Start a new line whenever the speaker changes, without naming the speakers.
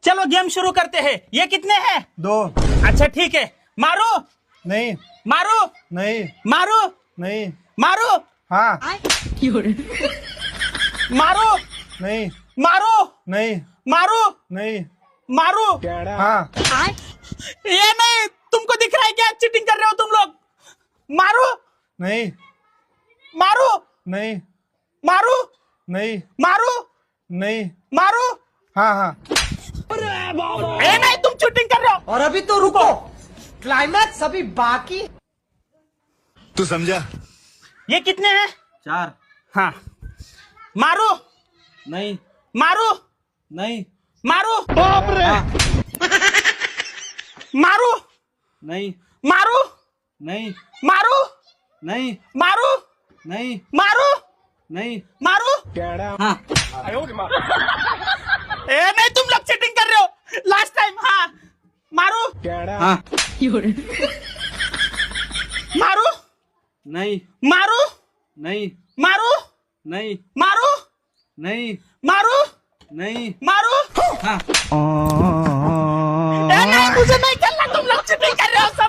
चलो गेम शुरू करते हैं। ये कितने हैं?
2
अच्छा ठीक है। मारो
नहीं
मारो
नहीं
मारो
नहीं
मारो
हाँ
मारो
नहीं
मारो
नहीं
मारो
नहीं
मारो।
हाँ
ये नहीं, तुमको दिख रहा है क्या चीटिंग कर रहे हो तुम लोग? मारो
नहीं
मारो
नहीं
मारो
नहीं
मारो
नहीं
मारो।
हाँ हाँ
ये नहीं, तुम चीटिंग कर रहे हो।
और अभी तो रुको, क्लाइमैक्स अभी बाकी।
तू समझा?
ये कितने हैं?
4
हाँ मारो
नहीं
मारो
नहीं
मारो। बाप रे। मारो
नहीं
मारो
नहीं
मारो
नहीं
मारो
नहीं
मारो
नहीं
मारो।
हाँ
ए नहीं, तुम लोग चीटिंग कर रहे हो लास्ट टाइम। हाँ मारो
हाँ
मारो
नहीं
मारो
नहीं
मारो
नहीं
मारो
नहीं
मारो
नहीं
मारो।
हाँ
ए नहीं, मुझे नहीं खेलना, तुम लोग चीटिंग कर रहे हो सब।